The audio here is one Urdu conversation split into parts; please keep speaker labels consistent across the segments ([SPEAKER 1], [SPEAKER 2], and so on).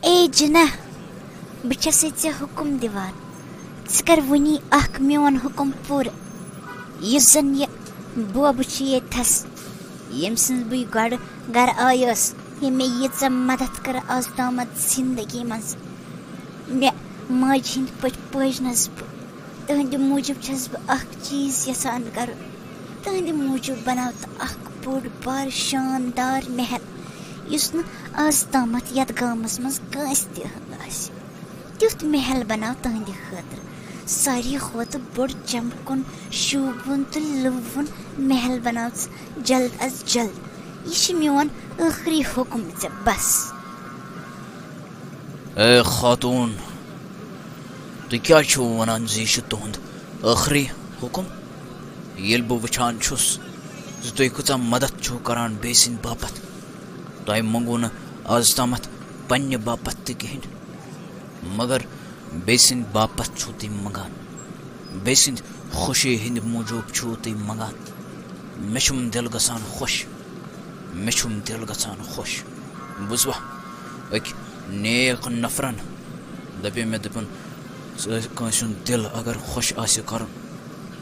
[SPEAKER 1] اے جنہ بہٕ چھَسے ژےٚ حُکُم دِوان ژٕ کر وٕنی اکھ میون حُکُم پوٗرٕ. یُس زن یہِ بوبہٕ چھُ ییٚتھس ییٚمۍ سٕنٛز بہٕ گۄڈٕ گرٕ آیٲس ییٚمۍ مےٚ ییٖژاہ مدد کٔر آز تامتھ زندگی منٛز. مےٚ ماجہِ ہٕنٛدۍ پٲٹھۍ پٲجنس بہٕ. تٕہنٛدِ موٗجوٗب چھس بہٕ اکھ چیٖز یژھان کرُن. تٕہنٛدِ موٗجوٗب بناو تہٕ اکھ بوٚڑ بار شاندار محل یُس نہٕ آز تامتھ یتھ گامس منٛز کٲنٛسہِ تہِ آسہِ. تیُتھ محل بناو تٕہنٛدِ خٲطرٕ. ساروی کھۄتہٕ بوٚڑ چمکُن شوٗبوُن تہٕ لُوُن محل بناو ژٕ جلد از جلد. یہِ چھُ میون ٲخری حُکم ژےٚ بس.
[SPEAKER 2] اے خاتوٗن تُہۍ کیٛاہ چھِو ونان زِ یہِ چھُ تُہُنٛد ٲخری حُکم؟ ییٚلہِ بہٕ وٕچھان چھُس زِ تُہۍ کۭژاہ مدد چھِو کران بیٚیہِ سٕنٛدِ باپتھ. تۄہہِ منٛگوٗ نہٕ آز تامتھ پننہِ باپتھ تہِ کِہینۍ مگر بیٚیہِ سٕنٛدِ باپتھ چھُو تُہۍ منگان. بیٚیہِ سٕنٛدِ خوشی ہٕنٛدِ موٗجوٗب چھُو تُہۍ منگان. مےٚ چھُم دِل گژھان خۄش. مےٚ چھُم دِل گژھان خۄش. بوٗزوا أکۍ نیک نفرن دپے مےٚ دوٚپُن کٲنٛسہِ ہُنٛد دِل اگر خۄش آسہِ کرُن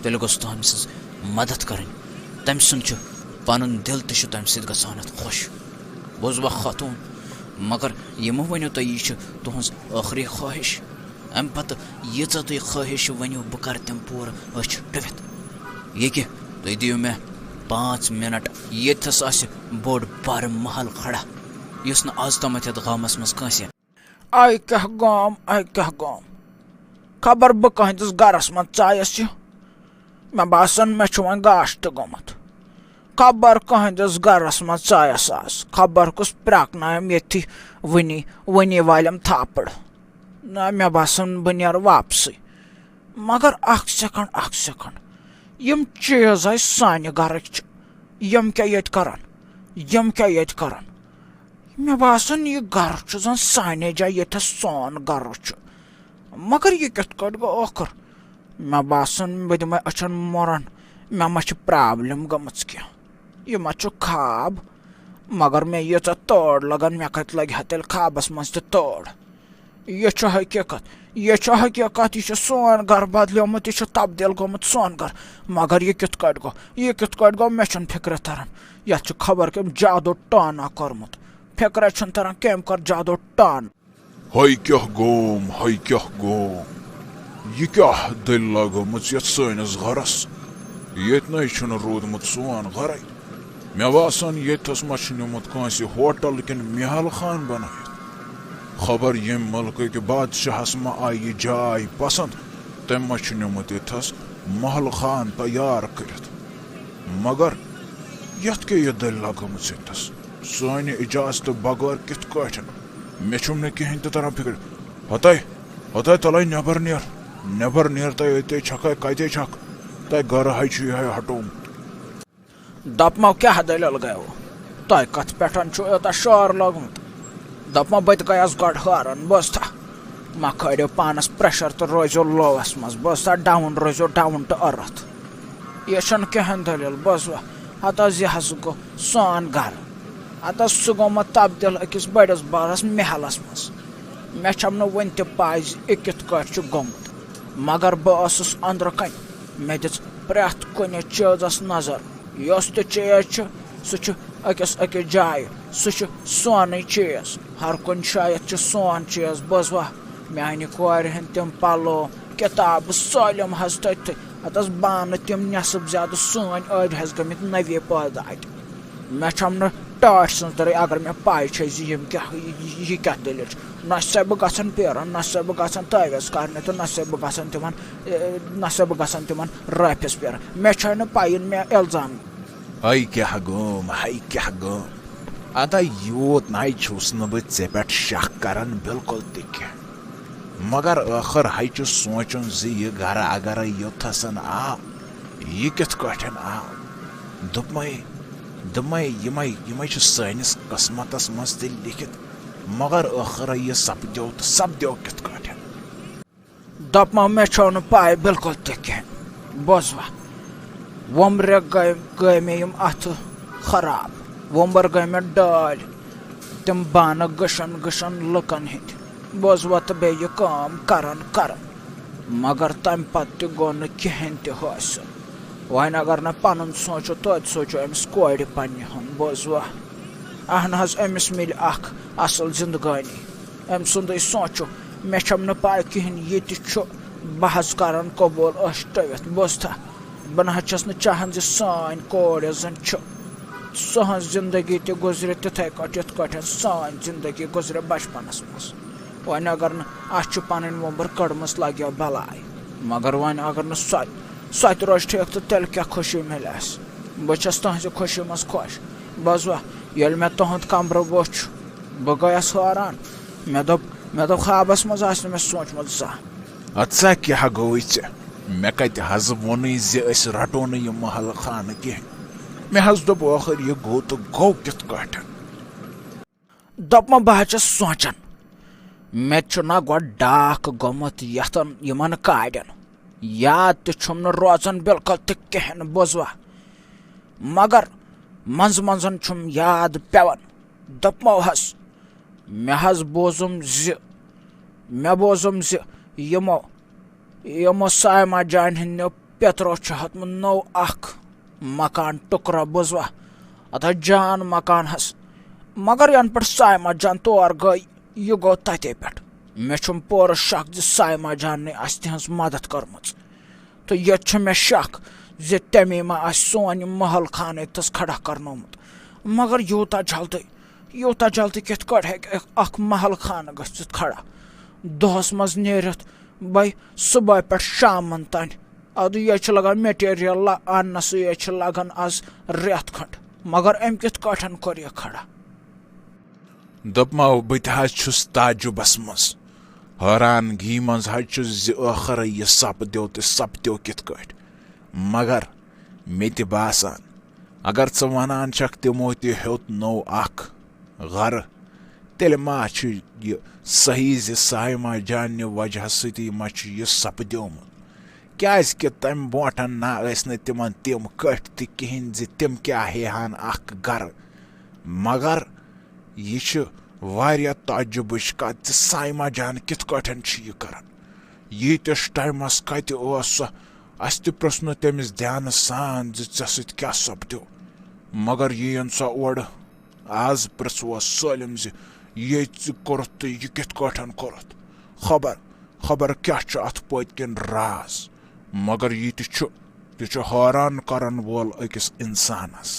[SPEAKER 2] تیٚلہِ گوٚژھ تٔمۍ سٕنٛز مدد کرٕنۍ. تٔمۍ سُنٛد چھُ پنُن دِل تہِ چھُ تمہِ سۭتۍ گژھان اتھ خۄش. بوٗزوا خاتوٗن مگر یہِ مہٕ ؤنِو تُہۍ یہِ چھِ تُہٕنٛز ٲخری خٲہِش. امہِ پتہٕ ییٖژاہ تُہۍ خٲہِش ؤنِو بہٕ کرٕ تِم پوٗرٕ أچھ ڈُبِتھ. ییٚکہِ تُہۍ دِیِو مےٚ 5 مِنٹ. ییٚتھس آسہِ بوٚڑ بارٕ محل کھڑا یُس نہٕ آز تامتھ یتھ گامس منٛز کٲنٛسہِ.
[SPEAKER 3] آے کیٛاہ گام آے کیٛاہ گام. خبر بہٕ کٕہٕنٛدِس گرس منٛز ژایس یہِ. مےٚ باسان مےٚ چھُ وۄنۍ گاش تہِ گوٚمُت. خبر کٕہٕنٛدِس گرس منٛز ژایس آز. خبر کُس پرٛاکنایم ییٚتھی ؤنی والٮ۪م تھاپڑ. نہ مےٚ باسان بہٕ نیرٕ واپسٕے. مگر اکھ سیکنڈ یِم چیٖز آے سانہِ گرٕکۍ چھِ. یِم کیٛاہ ییٚتہِ کران. مےٚ باسان یہِ گرٕ چھُ زن سانے جایہِ ییٚتھس سون گرٕ چھُ. مگر یہِ کِتھ کٲٹھۍ گوٚو ٲخٕر. مےٚ باسان بہٕ دِمے أچھن مُرن. مےٚ ما چھِ پرابلِم گٔمٕژ کینٛہہ. یہِ ما چھُ خاب. مگر مےٚ ییٖژاہ تٲر لگان مےٚ کتہِ لگہِ ہا تیٚلہِ خابس منٛز تہِ تٲر. یہِ چھُ حقیٖقت. یہِ چھُ سون گرٕ بدلیومُت. یہِ چھُ تبدیل گوٚمُت سون گرٕ. مگر یہِ کِتھ کٲٹھۍ گوٚو مےٚ چھُنہٕ فِکرِ تران. یتھ چھُ خبر کٔمۍ جادو ٹانا کوٚرمُت. فِکرے چھُنہٕ تران کٔمۍ کوٚر جادو ٹان.
[SPEAKER 4] ہے کیٛاہ گوم. یہِ کیٛاہ دٔلۍ لگٲمٕژ یتھ سٲنِس گرس. ییٚتہِ نَے چھُنہٕ روٗدمُت سون گرے. مےٚ باسان ییٚتھس ما چھُ نیوٗمُت کٲنٛسہِ ہوٹل کِنہٕ محل خان بنٲیِتھ. خبر ییٚمہِ مُلکٕکۍ بادشاہس ما آیہِ یہِ جاے پسنٛد تٔمۍ ما چھُ نیوٗمُت ییٚتھس محل خان تیار کٔرِتھ. مگر یتھ کیٛاہ یہِ دٔلۍ لگٲمٕژ ییٚتھس سانہِ اِجازتہٕ بغٲر کِتھ کٲٹھۍ. مےٚ چھُم نہٕ کِہینۍ تہِ تران فِکرِ. ہتاے تلے نٮ۪بر نیر تۄہہِ أتے چھکھے کتے چھکھ. تۄہہِ گرٕ چھُ یِہے ہٹومُت.
[SPEAKER 3] دپمو کیٛاہ دٔلیٖل گٔیوٕ. تۄہہِ کتھ پٮ۪ٹھ چھُ یوٗتاہ شور لوگمُت. دپمو بہٕ تہِ گٔیس گۄڈٕ حٲران. بوزتھا مہ کھٲلِو پانس پریشر تہٕ روزِو لووس منٛز. بوزتھا روزِو ڈاوُن ٹُو أرٕتھ. یہِ چھُنہٕ کِہینۍ دٔلیٖل. بوزوا ہتہٕ حظ یہِ حظ گوٚو سون گرٕ. ہتہٕ حظ سُہ گوٚمُت تبدیل أکِس بٔڑِس بارس محلس منٛز. مےٚ چھم نہٕ وُنہِ تہِ پاے زِ یہِ کِتھ کٲٹھۍ چھُ گوٚمُت. مگر بہٕ اوسُس أنٛدرٕ کنۍ. مےٚ دِژ پرٛٮ۪تھ کُنہِ چیٖزس نظر. یۄس تہِ چیٖز چھُ سُہ چھُ أکِس جایہِ. سُہ چھُ سونٕے چیٖز. ہر کُنہِ جایہِ چھُ سون چیٖز. بوزوا میانہِ کورِ ہٕنٛدۍ تِم پلو کِتابہٕ سٲلِم حظ تٔتھۍ. اتھ حظ بانہٕ تِم نٮ۪صٕب زیادٕ سٲنۍ أڑۍ حظ گٔمٕتۍ نٔوے پٲدٕ اتہِ. مےٚ چھم نہٕ ٹاٹھ سٕنٛز درٕے اگر مےٚ پاے چھےٚ زِ یہِ کیٛاہ دٔلیٖل چھِ. نہ چھسے بہٕ گژھان پیران. نہ چھسے بہٕ گژھان تعویز کرنہِ تہٕ نہ چھسے بہٕ گژھان تِمن رٲفِس پیران. مےٚ چھے نہٕ پاے مےٚ الزام.
[SPEAKER 4] ہے کیٛاہ گوم. ادا یوٗت نَے چھُس نہٕ بہٕ ژےٚ پٮ۪ٹھ شک کران بِلکُل تہِ کینٛہہ. مگر ٲخٕر چھُ سونٛچُن زِ یہِ گرٕ اگرے یوٚتھسن آو یہِ کِتھ کٲٹھۍ آو. دوٚپمَے یِمے چھِ سٲنِس قٕسمتس منٛز تہِ لیکھِتھ. مگر ٲخٕر یہِ سپدیو کِتھ کٲٹھۍ.
[SPEAKER 3] دپمو مےٚ چھو نہٕ پاے بِلکُل تہِ کینٛہہ. بوزوا وۄمبرِ گٔے مےٚ یِم اتھٕ خراب. وۄمبر گٔے مےٚ ڈٲلۍ. تم بانہٕ گٔشن لُکن ہٕنٛدۍ بوزوا تہٕ بیٚیہِ یہِ کٲم کران مگر تمہِ پتہٕ تہِ گوٚو نہٕ کِہیٖنۍ تہِ حٲصِل وۄنۍ اگر نہٕ پنُن سونٛچو توتہِ سونٛچو أمِس کورِ پننہِ ہُنٛد بوزوا اہن حظ أمِس مِلہِ اکھ اصل زندگٲنی أمۍ سُنٛدٕے سونٛچو مےٚ چھم نہٕ پاے کِہیٖنۍ یہِ تہِ چھُ بہٕ حظ کران قبوٗل ٲش ٹٔوِتھ بوزتھا بہٕ نہ حظ چھس نہٕ چاہان زِ سٲنۍ کور یۄس زن چھِ سٕہٕنٛز زندگی تہِ گُزرِ تِتھے کٲٹھۍ یِتھ کٲٹھۍ سٲنۍ زندگی گُزرِ بچپنس منٛز وۄنۍ اگر نہٕ اسہِ چھُ پنٕنۍ ووٚمبر کٔڑمٕژ لگیو بلاے مگر وۄنۍ اگر نہٕ سۄ تہِ روزِ ٹھیٖک تہٕ تیٚلہِ کیٛاہ خوشی مِلہِ اسہِ بہٕ چھس تُہنٛزِ خوشی منٛز خۄش بوزوا ییٚلہِ مےٚ تُہُنٛد کمرٕ وٕچھ بہٕ گٔیس حٲران مےٚ دوٚپ خوابس منٛز آسہِ نہٕ مےٚ سوٗنٛچمُت زانٛہہ
[SPEAKER 4] اَدٕ کیٛاہ گوٚوُے ژےٚ مےٚ کتہِ حظ ووٚنُے زِ أسۍ رٹو نہٕ یہِ محلہٕ خانہٕ کینٛہہ مےٚ حظ دوٚپ ٲخٕر یہِ گوٚو تہٕ گوٚو کِتھ کٲٹھۍ
[SPEAKER 3] دوٚپمو بہٕ حظ چھس سونٛچان مےٚ چھُنا گۄڈٕ ڈاکھ گوٚمُت یِمن کاڑٮ۪ن یاد تہِ چھُم نہٕ روزان بِلکُل تہِ کِہیٖنۍ نہٕ بوزوا مگر منٛزٕ منٛزن چھُم یاد پیٚوان دوٚپمو حظ مےٚ حظ بوزُم زِ یِمو سایما جانہِ ہٕنٛدیو پیترو چھُ ہیوٚتمُت نوٚو اکھ مکان ٹُکرا بوزوا اتھ حظ جان مکان حظ مگر ینہٕ پٮ۪ٹھ سایما جان تور گٔے یہِ گوٚو تتے پٮ۪ٹھ مےٚ چھُم پوٗرٕ شک زِ سایما جانٕے آسہِ تِہنٛز مدد کٔرمٕژ تہٕ ییٚتہِ چھُ مےٚ شک زِ تمی ما آسہِ سون یہِ محل خانٕے تس کھڑا کرنومُت مگر یوٗتاہ جلدی کِتھ کٲٹھۍ ہیٚکہِ اکھ محل خانہٕ گٔژھِتھ کھڑا دۄہس منٛز نیٖرِتھ بے صُبحٲے پٮ۪ٹھ شامن تانۍ ادٕ ییٚتہِ چھُ لگان میٹیٖریل اننس ییٚتہِ چھُ لگان آز رٮ۪تھ کھنٛڈ مگر أمۍ کِتھ کٲٹھۍ کوٚر یہِ کھڑا
[SPEAKER 4] دوٚپمو بہٕ تہِ حظ چھُس تعجُبس منٛز حٲرانگی منٛز حظ چھُس زِ ٲخٕرے یہِ سپدیو تہٕ سپدیو کِتھ کٲٹھۍ مگر مےٚ تہِ باسان اگر ژٕ ونان چھکھ تِمو تہِ ہیوٚت نوٚو اکھ گرٕ تیٚلہِ ما چھُ یہِ صحیح زِ سایما جانہِ وجہ سۭتی ما چھُ یہِ سپدیومُت کیازِ تمہِ برونٹھ نہ ٲسۍ نہٕ تِمن تِم کٔٹھۍ تہِ کِہینۍ زِ تِم کیٛاہ ہیہن اکھ گرٕ مگر یہِ چھُ واریاہ تعجُبٕچ کتھ زِ سایما جان کِتھ کٲٹھۍ چھِ یہِ کران ییٖتِس ٹایمس کتہِ ٲس سۄ اسہِ تہِ پرٛژھ نہٕ تٔمِس دھیانہٕ سان زِ ژےٚ سۭتۍ کیٛاہ سپدیو مگر یِیِن سۄ اورٕ آز پرٛژھوس سٲلِم زِ ییٚتہِ ژٕ کوٚرُتھ تہٕ یہِ کِتھ کٲٹھۍ کوٚرُتھ خبر کیٛاہ چھُ اتھ پٔتۍ کِنۍ راز مگر یہِ تہِ چھُ حٲران کرن وول أکِس انسانس